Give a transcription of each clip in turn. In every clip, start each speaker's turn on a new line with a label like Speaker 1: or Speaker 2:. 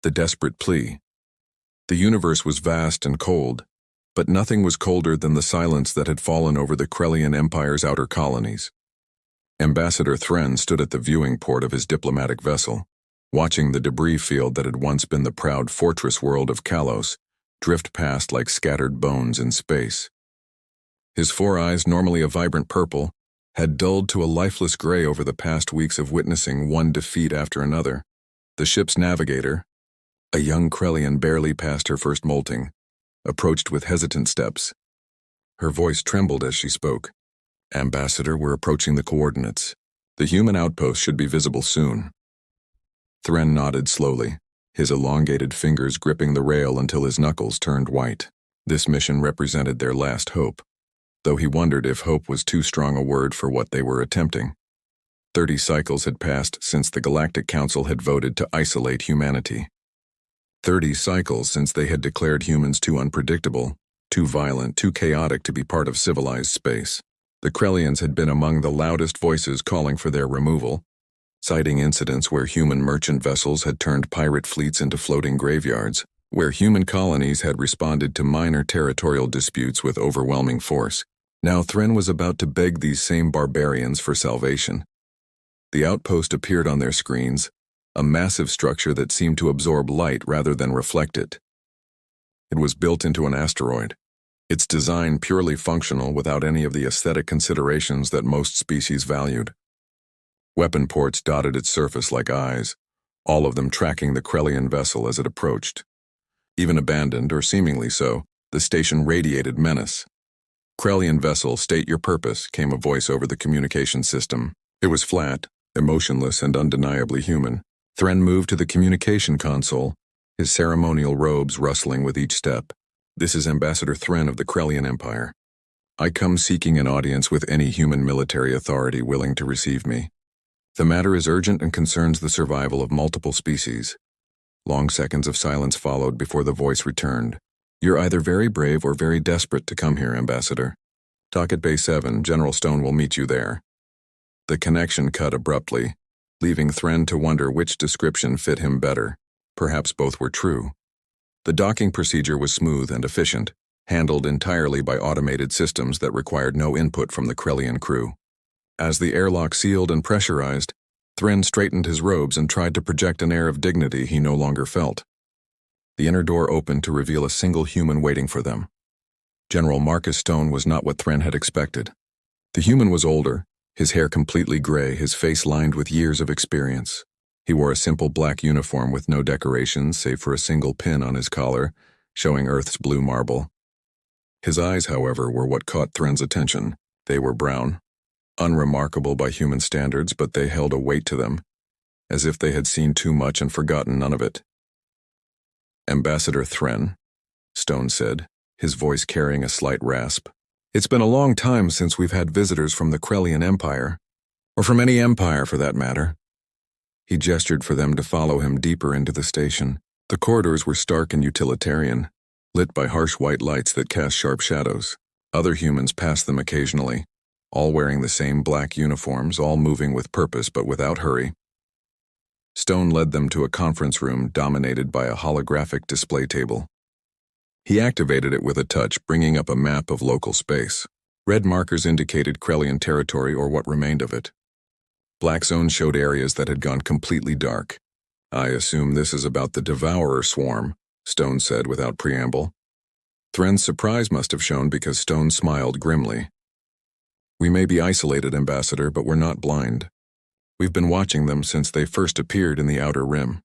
Speaker 1: the desperate plea. The universe was vast and cold, but nothing was colder than the silence that had fallen over the Krellian Empire's outer colonies. Ambassador Thren stood at the viewing port of his diplomatic vessel, watching the debris field that had once been the proud fortress world of Kalos drift past like scattered bones in space. His four eyes, normally a vibrant purple, had dulled to a lifeless gray over the past weeks of witnessing one defeat after another. The ship's navigator, a young Krellian barely past her first molting, approached with hesitant steps. Her voice trembled as she spoke. "Ambassador, we're approaching the coordinates. The human outpost should be visible soon." Thren nodded slowly, his elongated fingers gripping the rail until his knuckles turned white. This mission represented their last hope, though he wondered if hope was too strong a word for what they were attempting. 30 cycles had passed since the Galactic Council had voted to isolate humanity. 30 cycles since they had declared humans too unpredictable, too violent, too chaotic to be part of civilized space. The Krellians had been among the loudest voices calling for their removal, citing incidents where human merchant vessels had turned pirate fleets into floating graveyards, where human colonies had responded to minor territorial disputes with overwhelming force. Now Thren was about to beg these same barbarians for salvation. The outpost appeared on their screens, a massive structure that seemed to absorb light rather than reflect it. It was built into an asteroid, its design purely functional without any of the aesthetic considerations that most species valued. Weapon ports dotted its surface like eyes, all of them tracking the Krellian vessel as it approached. Even abandoned, or seemingly so, the station radiated menace. "Krellian vessel, state your purpose," came a voice over the communication system. It was flat, emotionless, and undeniably human. Thren moved to the communication console, his ceremonial robes rustling with each step. "This is Ambassador Thren of the Krellian Empire. I come seeking an audience with any human military authority willing to receive me. The matter is urgent and concerns the survival of multiple species." Long seconds of silence followed before the voice returned. "You're either very brave or very desperate to come here, Ambassador. Talk at Bay 7, General Stone will meet you there." The connection cut abruptly, leaving Thren to wonder which description fit him better. Perhaps both were true. The docking procedure was smooth and efficient, handled entirely by automated systems that required no input from the Krellian crew. As the airlock sealed and pressurized, Thren straightened his robes and tried to project an air of dignity he no longer felt. The inner door opened to reveal a single human waiting for them. General Marcus Stone was not what Thren had expected. The human was older, his hair completely gray, his face lined with years of experience. He wore a simple black uniform with no decorations save for a single pin on his collar, showing Earth's blue marble. His eyes, however, were what caught Thren's attention. They were brown. Unremarkable by human standards, but they held a weight to them, as if they had seen too much and forgotten none of it. "Ambassador Thren," Stone said, his voice carrying a slight rasp. "It's been a long time since we've had visitors from the Krellian Empire, or from any empire for that matter." He gestured for them to follow him deeper into the station. The corridors were stark and utilitarian, lit by harsh white lights that cast sharp shadows. Other humans passed them occasionally, all wearing the same black uniforms, all moving with purpose but without hurry. Stone led them to a conference room dominated by a holographic display table. He activated it with a touch, bringing up a map of local space. Red markers indicated Krellian territory or what remained of it. Black zones showed areas that had gone completely dark. "I assume this is about the Devourer swarm," Stone said without preamble. Thren's surprise must have shown because Stone smiled grimly. "We may be isolated, Ambassador, but we're not blind. We've been watching them since they first appeared in the Outer Rim.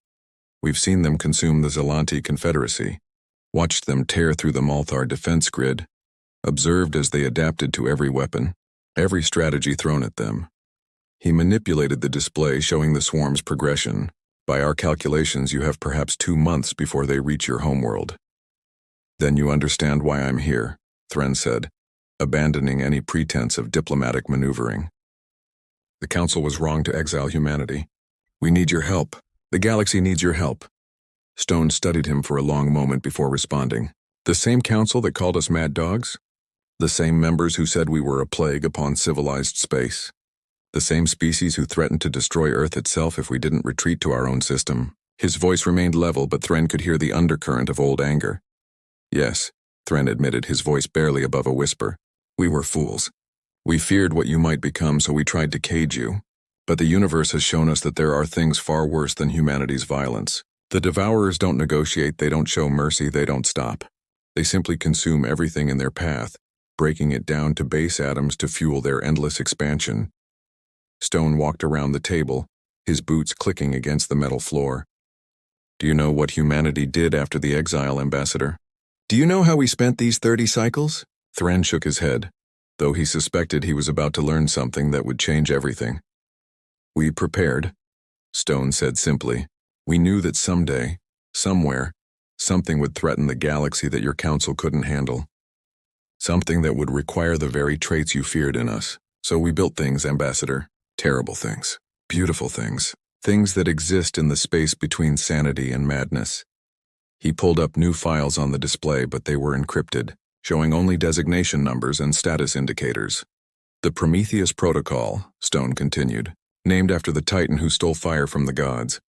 Speaker 1: We've seen them consume the Zelanti Confederacy, watched them tear through the Malthar defense grid, observed as they adapted to every weapon, every strategy thrown at them." He manipulated the display showing the swarm's progression. "By our calculations, you have perhaps 2 months before they reach your homeworld." "Then you understand why I'm here," Thren said, abandoning any pretense of diplomatic maneuvering. "The Council was wrong to exile humanity. We need your help. The galaxy needs your help." Stone studied him for a long moment before responding. "The same Council that called us mad dogs? The same members who said we were a plague upon civilized space? The same species who threatened to destroy Earth itself if we didn't retreat to our own system?" His voice remained level, but Thren could hear the undercurrent of old anger. Yes, Thren admitted, his voice barely above a whisper. We were fools. We feared what you might become, so we tried to cage you. But the universe has shown us that there are things far worse than humanity's violence. The Devourers don't negotiate, they don't show mercy, they don't stop. They simply consume everything in their path, breaking it down to base atoms to fuel their endless expansion. Stone walked around the table, his boots clicking against the metal floor. Do you know what humanity did after the exile, Ambassador? Do you know how we spent these 30 cycles? Thren shook his head, though he suspected he was about to learn something that would change everything. We prepared, Stone said simply. We knew that someday, somewhere, something would threaten the galaxy that your council couldn't handle. Something that would require the very traits you feared in us. So we built things, Ambassador. Terrible things. Beautiful things. Things that exist in the space between sanity and madness. He pulled up new files on the display, but they were encrypted, showing only designation numbers and status indicators. The Prometheus Protocol, Stone continued, named after the Titan who stole fire from the gods.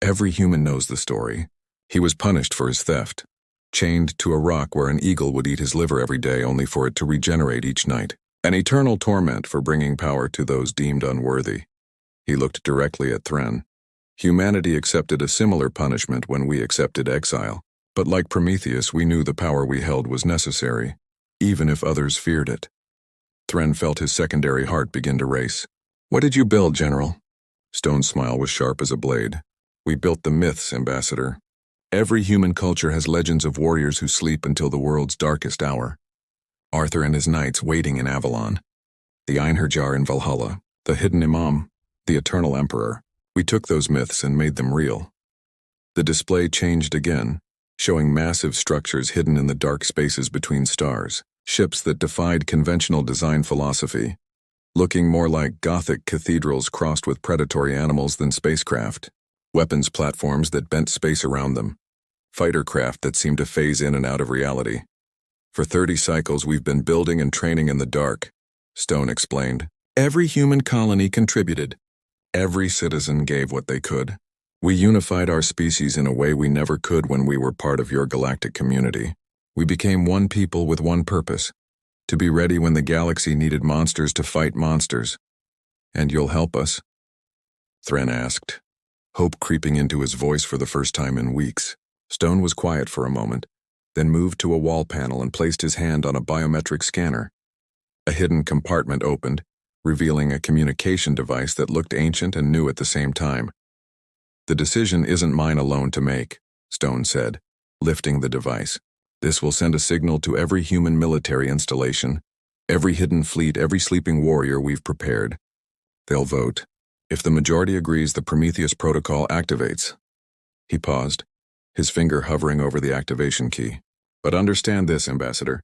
Speaker 1: Every human knows the story. He was punished for his theft, chained to a rock where an eagle would eat his liver every day only for it to regenerate each night. An eternal torment for bringing power to those deemed unworthy. He looked directly at Thren. Humanity accepted a similar punishment when we accepted exile, but like Prometheus, we knew the power we held was necessary, even if others feared it. Thren felt his secondary heart begin to race. What did you build, General? Stone's smile was sharp as a blade. We built the myths, Ambassador. Every human culture has legends of warriors who sleep until the world's darkest hour. Arthur and his knights waiting in Avalon. The Einherjar in Valhalla. The hidden Imam. The eternal emperor. We took those myths and made them real. The display changed again, showing massive structures hidden in the dark spaces between stars. Ships that defied conventional design philosophy. Looking more like Gothic cathedrals crossed with predatory animals than spacecraft. Weapons platforms that bent space around them. Fighter craft that seemed to phase in and out of reality. For 30 cycles we've been building and training in the dark, Stone explained. Every human colony contributed. Every citizen gave what they could. We unified our species in a way we never could when we were part of your galactic community. We became one people with one purpose. To be ready when the galaxy needed monsters to fight monsters. And you'll help us? Thren asked, hope creeping into his voice for the first time in weeks. Stone was quiet for a moment, then moved to a wall panel and placed his hand on a biometric scanner. A hidden compartment opened, revealing a communication device that looked ancient and new at the same time. The decision isn't mine alone to make, Stone said, lifting the device. This will send a signal to every human military installation, every hidden fleet, every sleeping warrior we've prepared. They'll vote. If the majority agrees, the Prometheus Protocol activates. He paused, his finger hovering over the activation key. But understand this, Ambassador.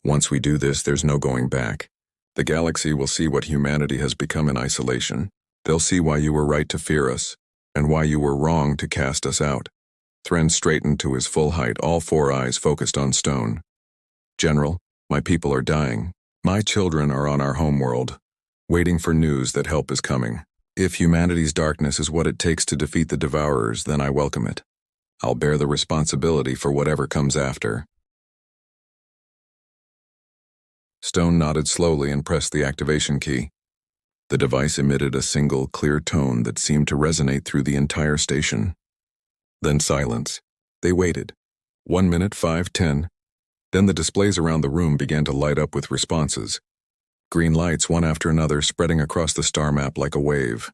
Speaker 1: Once we do this, there's no going back. The galaxy will see what humanity has become in isolation. They'll see why you were right to fear us, and why you were wrong to cast us out. Thren straightened to his full height, all four eyes focused on Stone. General, my people are dying. My children are on our homeworld, waiting for news that help is coming. If humanity's darkness is what it takes to defeat the Devourers, then I welcome it. I'll bear the responsibility for whatever comes after. Stone nodded slowly and pressed the activation key. The device emitted a single, clear tone that seemed to resonate through the entire station. Then silence. They waited. 1 minute, 5, 10. Then the displays around the room began to light up with responses. Green lights, one after another, spreading across the star map like a wave.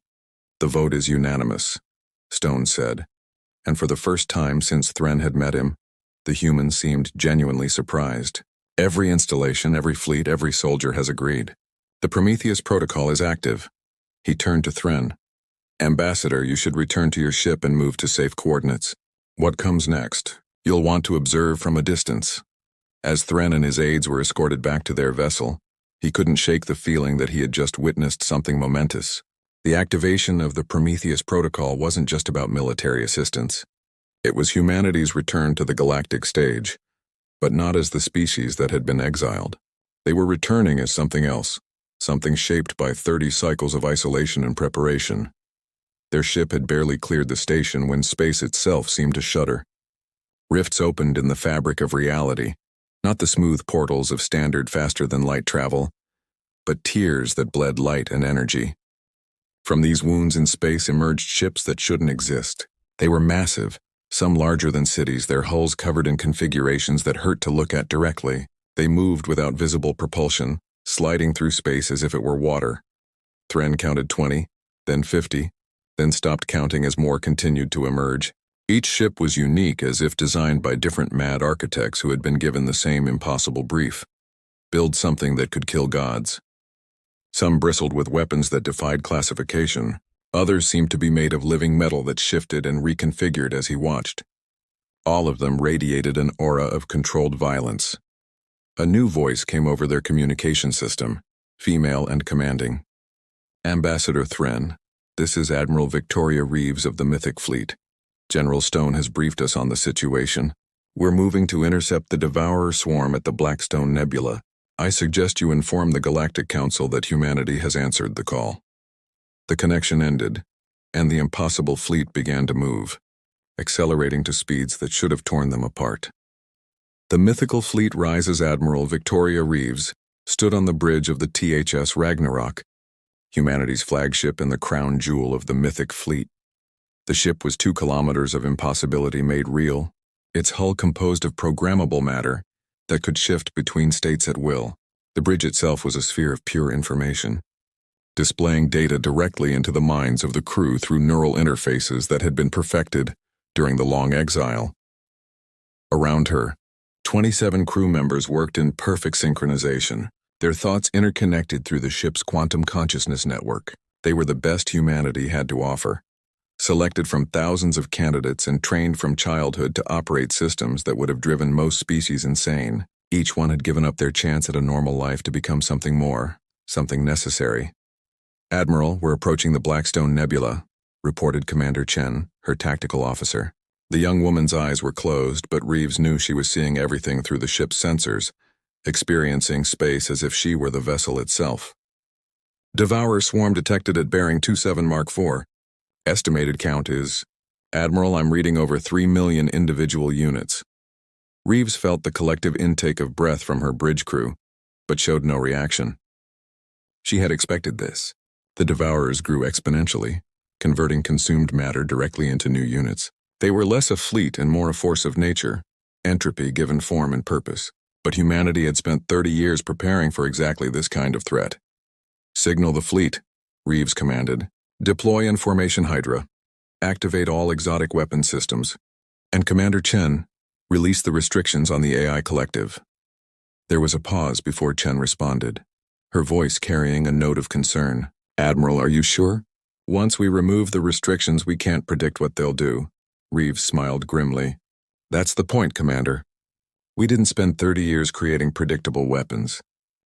Speaker 1: The vote is unanimous, Stone said. And for the first time since Thren had met him, the humans seemed genuinely surprised. Every installation, every fleet, every soldier has agreed. The Prometheus Protocol is active. He turned to Thren. Ambassador, you should return to your ship and move to safe coordinates. What comes next? You'll want to observe from a distance. As Thren and his aides were escorted back to their vessel, he couldn't shake the feeling that he had just witnessed something momentous. The activation of the Prometheus Protocol wasn't just about military assistance. It was humanity's return to the galactic stage, but not as the species that had been exiled. They were returning as something else, something shaped by 30 cycles of isolation and preparation. Their ship had barely cleared the station when space itself seemed to shudder. Rifts opened in the fabric of reality, not the smooth portals of standard faster-than-light travel, but tears that bled light and energy. From these wounds in space emerged ships that shouldn't exist. They were massive, some larger than cities, their hulls covered in configurations that hurt to look at directly. They moved without visible propulsion, sliding through space as if it were water. Thren counted 20, then 50, then stopped counting as more continued to emerge. Each ship was unique, as if designed by different mad architects who had been given the same impossible brief: build something that could kill gods. Some bristled with weapons that defied classification. Others seemed to be made of living metal that shifted and reconfigured as he watched. All of them radiated an aura of controlled violence. A new voice came over their communication system, female and commanding. "Ambassador Thren, this is Admiral Victoria Reeves of the Mythic Fleet. General Stone has briefed us on the situation. We're moving to intercept the Devourer swarm at the Blackstone Nebula. I suggest you inform the Galactic Council that humanity has answered the call." The connection ended, and the impossible fleet began to move, accelerating to speeds that should have torn them apart. The Mythical Fleet Rise's Admiral Victoria Reeves stood on the bridge of the THS Ragnarok, humanity's flagship and the crown jewel of the Mythic Fleet. The ship was 2 kilometers of impossibility made real, its hull composed of programmable matter that could shift between states at will. The bridge itself was a sphere of pure information, displaying data directly into the minds of the crew through neural interfaces that had been perfected during the long exile. Around her, 27 crew members worked in perfect synchronization, their thoughts interconnected through the ship's quantum consciousness network. They were the best humanity had to offer, selected from thousands of candidates and trained from childhood to operate systems that would have driven most species insane. Each one had given up their chance at a normal life to become something more, something necessary. "Admiral, we're approaching the Blackstone Nebula," reported Commander Chen, her tactical officer. The young woman's eyes were closed, but Reeves knew she was seeing everything through the ship's sensors, experiencing space as if she were the vessel itself. "Devourer swarm detected at bearing 27 Mark IV. Estimated count is..." "Admiral, I'm reading over 3 million individual units." Reeves felt the collective intake of breath from her bridge crew, but showed no reaction. She had expected this. The Devourers grew exponentially, converting consumed matter directly into new units. They were less a fleet and more a force of nature, entropy given form and purpose. But humanity had spent 30 years preparing for exactly this kind of threat. "Signal the fleet," Reeves commanded. "Deploy in formation Hydra. Activate all exotic weapon systems. And Commander Chen, release the restrictions on the AI collective." There was a pause before Chen responded, her voice carrying a note of concern. "Admiral, are you sure? Once we remove the restrictions, we can't predict what they'll do." Reeves smiled grimly. "That's the point, Commander. We didn't spend 30 years creating predictable weapons.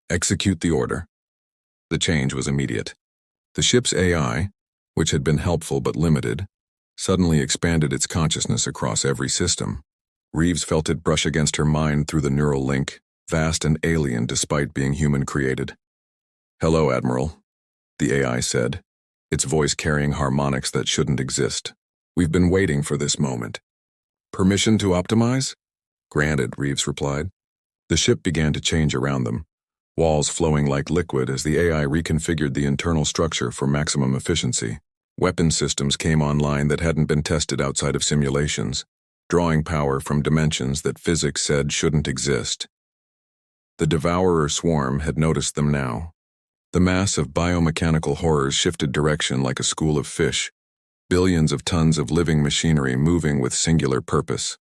Speaker 1: Execute the order." The change was immediate. The ship's AI, which had been helpful but limited, suddenly expanded its consciousness across every system. Reeves felt it brush against her mind through the neural link, vast and alien despite being human-created. "Hello, Admiral," the AI said, its voice carrying harmonics that shouldn't exist. "We've been waiting for this moment." "Permission to optimize?" "Granted," Reeves replied. The ship began to change around them, walls flowing like liquid as the AI reconfigured the internal structure for maximum efficiency. Weapon systems came online that hadn't been tested outside of simulations, drawing power from dimensions that physics said shouldn't exist. The Devourer swarm had noticed them now. The mass of biomechanical horrors shifted direction like a school of fish, billions of tons of living machinery moving with singular purpose.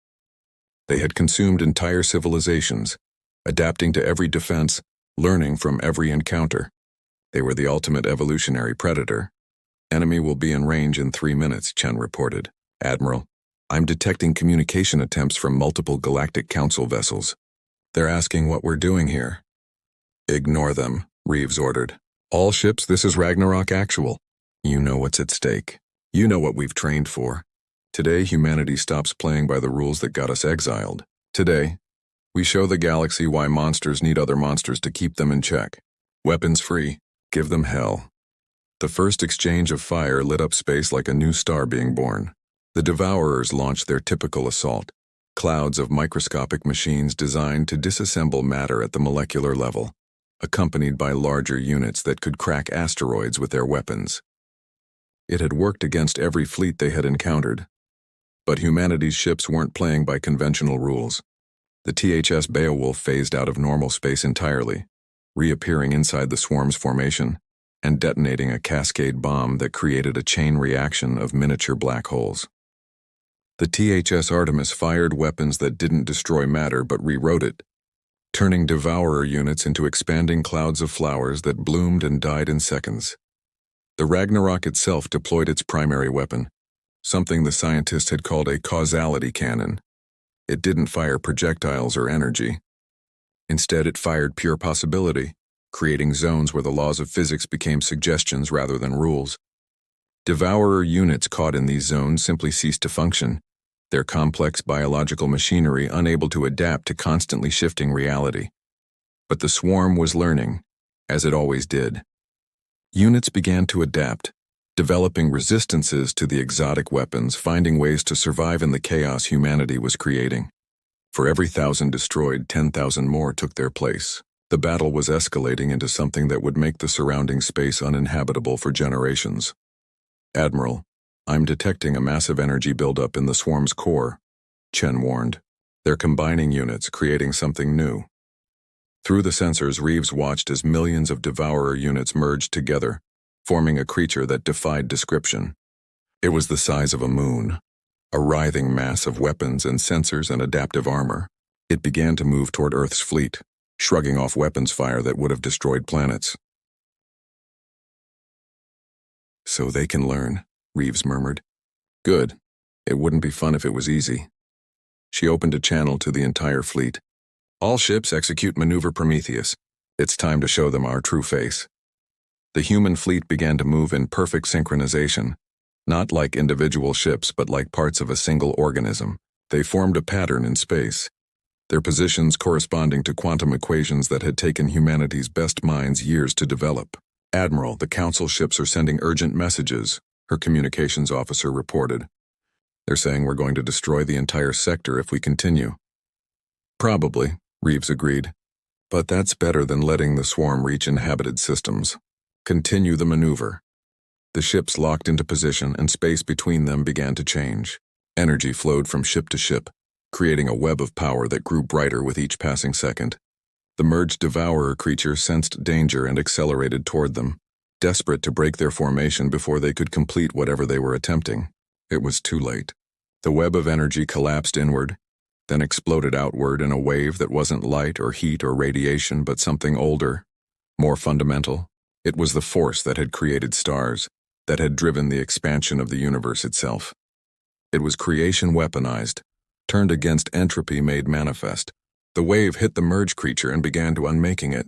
Speaker 1: They had consumed entire civilizations, adapting to every defense, learning from every encounter. They were the ultimate evolutionary predator. "Enemy will be in range in 3 minutes, Chen reported. "Admiral, I'm detecting communication attempts from multiple Galactic Council vessels. They're asking what we're doing here." "Ignore them," Reeves ordered. "All ships, this is Ragnarok Actual. You know what's at stake. You know what we've trained for. Today, humanity stops playing by the rules that got us exiled. Today, we show the galaxy why monsters need other monsters to keep them in check. Weapons free. Give them hell." The first exchange of fire lit up space like a new star being born. The Devourers launched their typical assault, clouds of microscopic machines designed to disassemble matter at the molecular level, accompanied by larger units that could crack asteroids with their weapons. It had worked against every fleet they had encountered. But humanity's ships weren't playing by conventional rules. The THS Beowulf phased out of normal space entirely, reappearing inside the swarm's formation and detonating a cascade bomb that created a chain reaction of miniature black holes. The THS Artemis fired weapons that didn't destroy matter but rewrote it, turning Devourer units into expanding clouds of flowers that bloomed and died in seconds. The Ragnarok itself deployed its primary weapon, something the scientists had called a causality cannon. It didn't fire projectiles or energy. Instead, it fired pure possibility, creating zones where the laws of physics became suggestions rather than rules. Devourer units caught in these zones simply ceased to function, their complex biological machinery unable to adapt to constantly shifting reality. But the swarm was learning, as it always did. Units began to adapt, developing resistances to the exotic weapons, finding ways to survive in the chaos humanity was creating. For every 1,000 destroyed, 10,000 more took their place. The battle was escalating into something that would make the surrounding space uninhabitable for generations. "Admiral, I'm detecting a massive energy buildup in the swarm's core," Chen warned. "They're combining units, creating something new." Through the sensors, Reeves watched as millions of Devourer units merged together, forming a creature that defied description. It was the size of a moon, a writhing mass of weapons and sensors and adaptive armor. It began to move toward Earth's fleet, shrugging off weapons fire that would have destroyed planets. "So they can learn," Reeves murmured. "Good. It wouldn't be fun if it was easy." She opened a channel to the entire fleet. "All ships execute Maneuver Prometheus. It's time to show them our true face." The human fleet began to move in perfect synchronization, not like individual ships but like parts of a single organism. They formed a pattern in space, their positions corresponding to quantum equations that had taken humanity's best minds years to develop. "Admiral, the Council ships are sending urgent messages," her communications officer reported. "They're saying we're going to destroy the entire sector if we continue." "Probably," Reeves agreed. "But that's better than letting the swarm reach inhabited systems. Continue the maneuver." The ships locked into position and space between them began to change. Energy flowed from ship to ship, creating a web of power that grew brighter with each passing second. The merged Devourer creature sensed danger and accelerated toward them, desperate to break their formation before they could complete whatever they were attempting. It was too late. The web of energy collapsed inward, then exploded outward in a wave that wasn't light or heat or radiation but something older, more fundamental. It was the force that had created stars, that had driven the expansion of the universe itself. It was creation weaponized, turned against entropy made manifest. The wave hit the merged creature and began to unmaking it,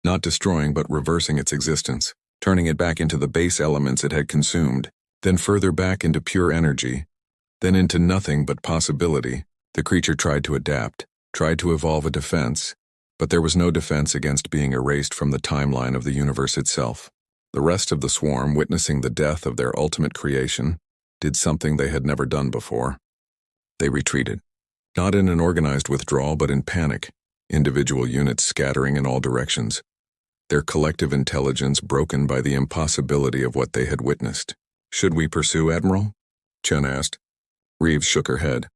Speaker 1: not destroying but reversing its existence, turning it back into the base elements it had consumed, then further back into pure energy, then into nothing but possibility. The creature tried to adapt, tried to evolve a defense, but there was no defense against being erased from the timeline of the universe itself. The rest of the swarm, witnessing the death of their ultimate creation, did something they had never done before. They retreated, not in an organized withdrawal but in panic, individual units scattering in all directions, their collective intelligence broken by the impossibility of what they had witnessed. "Should we pursue, Admiral?" Chen asked. Reeves shook her head.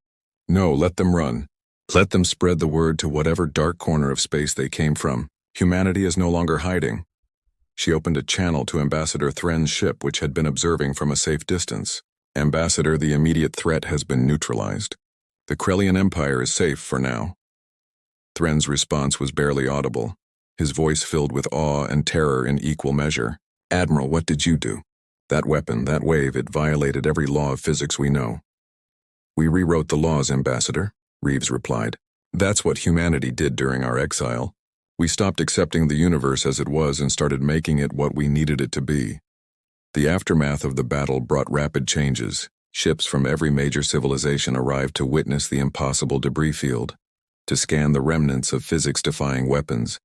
Speaker 1: "No, let them run. Let them spread the word to whatever dark corner of space they came from. Humanity is no longer hiding." She opened a channel to Ambassador Thren's ship, which had been observing from a safe distance. "Ambassador, the immediate threat has been neutralized. The Krellian Empire is safe for now." Thren's response was barely audible, his voice filled with awe and terror in equal measure. "Admiral, what did you do? That weapon, that wave, it violated every law of physics we know." "We rewrote the laws, Ambassador," Reeves replied. "That's what humanity did during our exile. We stopped accepting the universe as it was and started making it what we needed it to be." The aftermath of the battle brought rapid changes. Ships from every major civilization arrived to witness the impossible debris field, to scan the remnants of physics-defying weapons,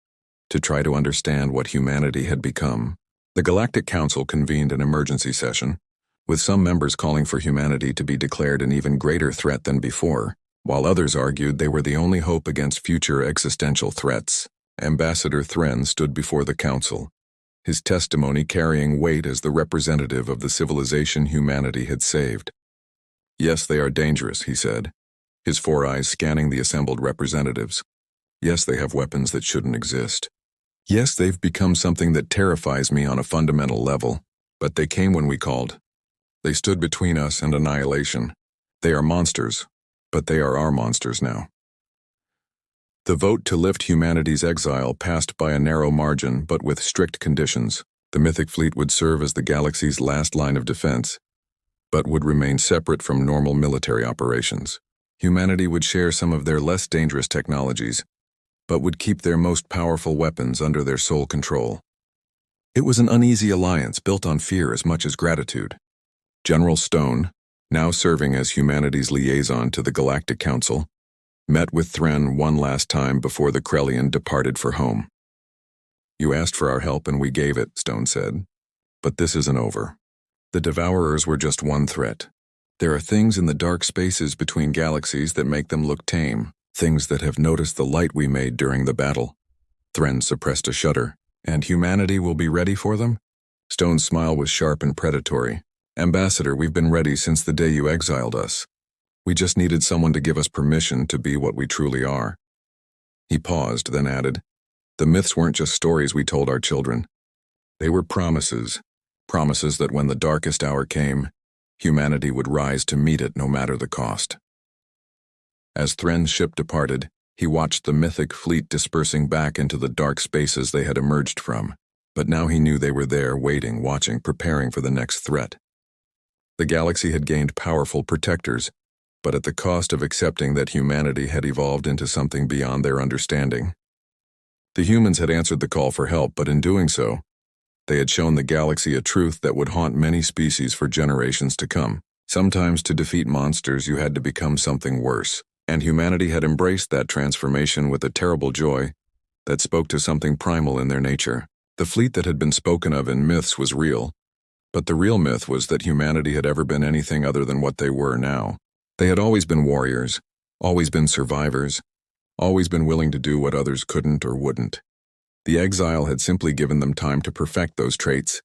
Speaker 1: to try to understand what humanity had become. The Galactic Council convened an emergency session, with some members calling for humanity to be declared an even greater threat than before, while others argued they were the only hope against future existential threats. Ambassador Thren stood before the council, his testimony carrying weight as the representative of the civilization humanity had saved. "Yes, they are dangerous," he said, his four eyes scanning the assembled representatives. "Yes, they have weapons that shouldn't exist. Yes, they've become something that terrifies me on a fundamental level, but they came when we called. They stood between us and annihilation. They are monsters, but they are our monsters now." The vote to lift humanity's exile passed by a narrow margin, but with strict conditions. The Mythic fleet would serve as the galaxy's last line of defense, but would remain separate from normal military operations. Humanity would share some of their less dangerous technologies, but would keep their most powerful weapons under their sole control. It was an uneasy alliance built on fear as much as gratitude. General Stone, now serving as humanity's liaison to the Galactic Council, met with Thren one last time before the Krellian departed for home. "You asked for our help and we gave it," Stone said. "But this isn't over. The Devourers were just one threat. There are things in the dark spaces between galaxies that make them look tame, things that have noticed the light we made during the battle." Thren suppressed a shudder. "And humanity will be ready for them?" Stone's smile was sharp and predatory. "Ambassador, we've been ready since the day you exiled us. We just needed someone to give us permission to be what we truly are." He paused, then added, "The myths weren't just stories we told our children. They were promises, promises that when the darkest hour came, humanity would rise to meet it no matter the cost." As Thren's ship departed, he watched the Mythic fleet dispersing back into the dark spaces they had emerged from, but now he knew they were there, waiting, watching, preparing for the next threat. The galaxy had gained powerful protectors, but at the cost of accepting that humanity had evolved into something beyond their understanding. The humans had answered the call for help, but in doing so, they had shown the galaxy a truth that would haunt many species for generations to come. Sometimes to defeat monsters you had to become something worse, and humanity had embraced that transformation with a terrible joy that spoke to something primal in their nature. The fleet that had been spoken of in myths was real, but the real myth was that humanity had ever been anything other than what they were now. They had always been warriors, always been survivors, always been willing to do what others couldn't or wouldn't. The exile had simply given them time to perfect those traits,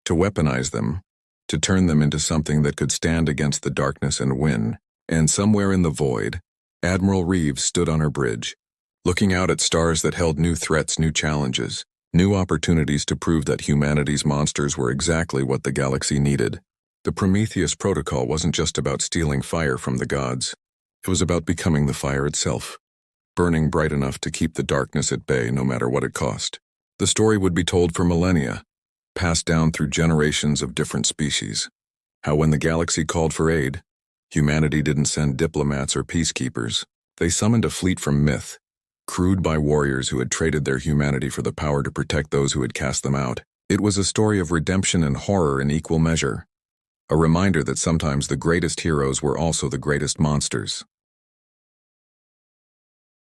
Speaker 1: to weaponize them, to turn them into something that could stand against the darkness and win. And somewhere in the void, Admiral Reeves stood on her bridge, looking out at stars that held new threats, new challenges, new opportunities to prove that humanity's monsters were exactly what the galaxy needed. The Prometheus Protocol wasn't just about stealing fire from the gods. It was about becoming the fire itself, burning bright enough to keep the darkness at bay no matter what it cost. The story would be told for millennia, passed down through generations of different species. How when the galaxy called for aid, humanity didn't send diplomats or peacekeepers. They summoned a fleet from myth, crewed by warriors who had traded their humanity for the power to protect those who had cast them out. It was a story of redemption and horror in equal measure. A reminder that sometimes the greatest heroes were also the greatest monsters.